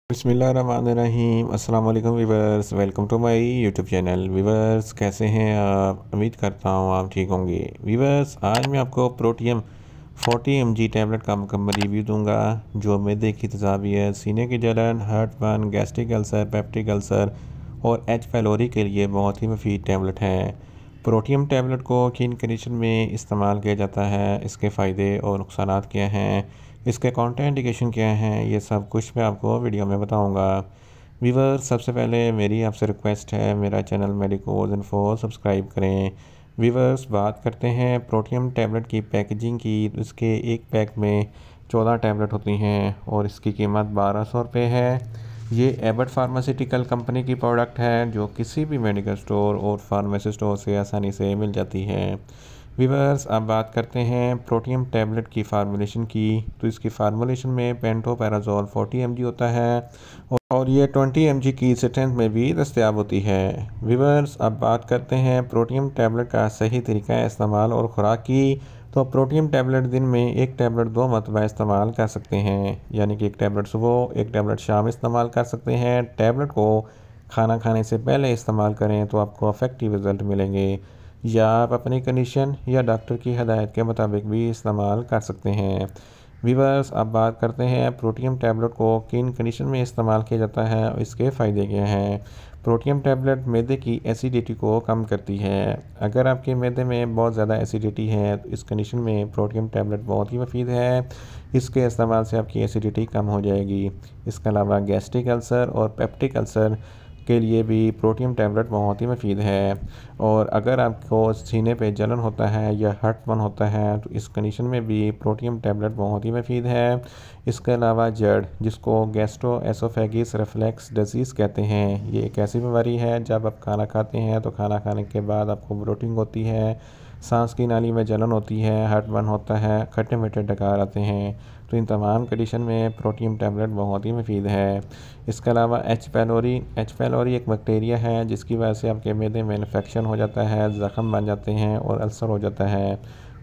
बिस्मिल्लाहिर्रहमानिर्रहीम। अस्सलाम वालेकुम viewers, welcome to my YouTube channel. Viewers, कैसे हैं आप? उम्मीद करता हूँ आप ठीक होंगे। वीवर्स, आज मैं आपको प्रोटियम 40 mg टैबलेट का मुकम्मल रिव्यू दूंगा, जो मैदे की तेज़ाबियत, सीने की जलन, heartburn, gastric ulcer, peptic ulcer और एच पैलोरी के लिए बहुत ही मुफीद टैबलेट है। प्रोटियम टैबलेट को किन कंडीशन में इस्तेमाल किया जाता है, इसके फ़ायदे और नुकसान क्या हैं, इसके काउंटर इंडिकेशन क्या हैं, ये सब कुछ मैं आपको वीडियो में बताऊंगा। वीवर, सबसे पहले मेरी आपसे रिक्वेस्ट है, मेरा चैनल मेडिकोज इन्फो सब्सक्राइब करें। वीवर्स, बात करते हैं प्रोटियम टैबलेट की पैकेजिंग की। इसके एक पैक में 14 टैबलेट होती हैं और इसकी कीमत 1200 रुपये है। ये एबट फार्मास्यूटिकल कंपनी की प्रोडक्ट है, जो किसी भी मेडिकल स्टोर और फार्मेसी स्टोर से आसानी से मिल जाती है। वीवर्स, अब बात करते हैं प्रोटियम टैबलेट की फार्मूलेशन की। तो इसकी फार्मूलेशन में पेंटोपैराजोल 40 mg होता है और ये 20 mg की स्ट्रेंथ में भी दस्तयाब होती है। वीवर्स, अब बात करते हैं प्रोटियम टैबलेट का सही तरीका इस्तेमाल और खुराक की। तो प्रोटियम टैबलेट दिन में एक टैबलेट 2 मरतबा इस्तेमाल कर सकते हैं, यानी कि एक टैबलेट सुबह, एक टैबलेट शाम इस्तेमाल कर सकते हैं। टैबलेट को खाना खाने से पहले इस्तेमाल करें तो आपको इफेक्टिव रिज़ल्ट मिलेंगे, या आप अपनी कंडीशन या डॉक्टर की हदायत के मुताबिक भी इस्तेमाल कर सकते हैं। वीवर्स, अब बात करते हैं प्रोटियम टैबलेट को किन कंडीशन में इस्तेमाल किया जाता है और इसके फ़ायदे क्या हैं। प्रोटियम टैबलेट मैदे की एसिडिटी को कम करती है। अगर आपके मैदे में बहुत ज़्यादा एसिडिटी है तो इस कंडीशन में प्रोटियम टैबलेट बहुत ही मुफीद है। इसके इस्तेमाल से आपकी एसिडिटी कम हो जाएगी। इसके अलावा गैस्ट्रिक अल्सर और पेप्टिक अल्सर के लिए भी प्रोटियम टैबलेट बहुत ही मुफीद है। और अगर आपको सीने पे जलन होता है या हार्टबर्न होता है तो इस कंडीशन में भी प्रोटियम टैबलेट बहुत ही मुफीद है। इसके अलावा जड़, जिसको गैस्ट्रो एसोफेगिस रिफ्लेक्स डिजीज़ कहते हैं, ये एक ऐसी बीमारी है जब आप खाना खाते हैं तो खाना खाने के बाद आपको ब्लोटिंग होती है, सांस की नाली में जलन होती है, हार्टबर्न होता है, खट्टे मीठे डकार आते हैं। तो इन तमाम कंडीशन में प्रोटियम टैबलेट बहुत ही मुफीद है। इसके अलावा एच पैलोरी एक बैक्टीरिया है जिसकी वजह से आपके मैदे में इन्फेक्शन हो जाता है, ज़ख़म बन जाते हैं और अल्सर हो जाता है।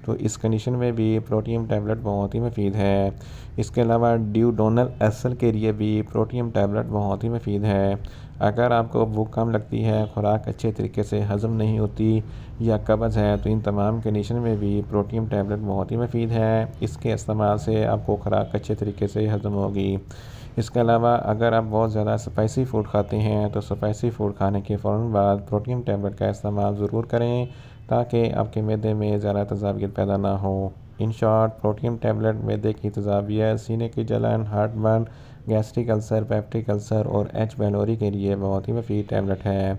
तो इस कंडीशन में भी प्रोटियम टैबलेट बहुत ही मुफीद है। इसके अलावा ड्यूडोनल अल्सर के लिए भी प्रोटियम टैबलेट बहुत ही मुफीद है। अगर आपको भूख कम लगती है, खुराक अच्छे तरीके से हज़म नहीं होती या कब्ज़ है, तो इन तमाम कंडीशन में भी प्रोटियम टैबलेट बहुत ही मुफीद है। इसके इस्तेमाल से आपको खुराक अच्छे तरीके से हज़म होगी। इसके अलावा अगर आप बहुत ज़्यादा स्पाइसी फ़ूड खाते हैं तो स्पाइसी फ़ूड खाने के फ़ौरन बाद प्रोटीन टैबलेट का इस्तेमाल ज़रूर करें, ताकि आपके मैदे में ज़्यादा तेज़ाबियत पैदा ना हो। इन शॉर्ट, प्रोटीन टैबलेट मैदे की तेज़ाबियत, सीने की जलन, heartburn, gastric ulcer, peptic ulcer और एच पैलोरी के लिए बहुत ही मुफीद टैबलेट है।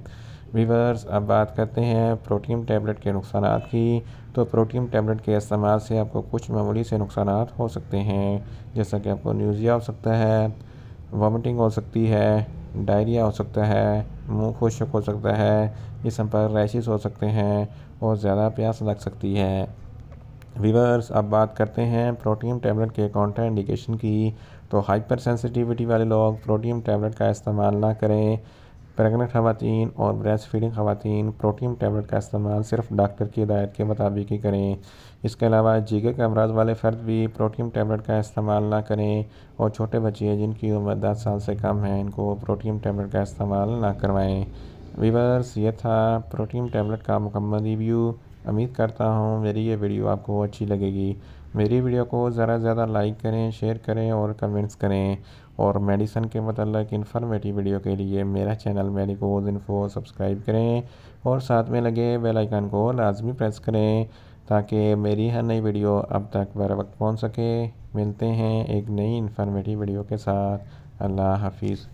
वीवर्स, अब बात करते हैं प्रोटीन टैबलेट के नुकसान की। तो प्रोटीन टैबलेट के इस्तेमाल से आपको कुछ मामूली से नुकसान हो सकते हैं, जैसा कि आपको न्यूज़िया हो सकता है, वॉमिटिंग हो सकती है, डायरिया हो सकता है, मुंह खुश्क हो सकता है, जिस्म पर रैशेस हो सकते हैं और ज़्यादा प्यास लग सकती है। वीवर्स, अब बात करते हैं प्रोटीन टैबलेट के काउंटर इंडिकेशन की। तो हाइपर सेंसिटिविटी वाले लोग प्रोटीन टैबलेट का इस्तेमाल ना करें। प्रेग्नेंट ख़वातीन और ब्रेस्ट फीडिंग ख़वातीन प्रोटीन टैबलेट का इस्तेमाल सिर्फ डॉक्टर की हिदायत के मुताबिक ही करें। इसके अलावा जिगर के अमराज वाले फ़र्द भी प्रोटीन टैबलेट का इस्तेमाल ना करें, और छोटे बच्चे जिनकी उम्र 10 साल से कम है, इनको प्रोटीन टैबलेट का इस्तेमाल ना करवाएँ। वीवर्स, ये था प्रोटीन टैबलेट का मुकम्मल रिव्यू। उम्मीद करता हूँ मेरी ये वीडियो आपको अच्छी लगेगी। मेरी वीडियो को ज़्यादा से ज़्यादा लाइक करें, शेयर करें और कमेंट्स करें। और मेडिसिन के मतलब इन्फॉर्मेटिव वीडियो के लिए मेरा चैनल मेडिकोज इन्फो सब्सक्राइब करें और साथ में लगे बेल आइकन को लाजमी प्रेस करें, ताकि मेरी हर नई वीडियो अब तक बर वक्त पहुँच सके। मिलते हैं एक नई इन्फॉर्मेटिव वीडियो के साथ। अल्लाह हाफिज़।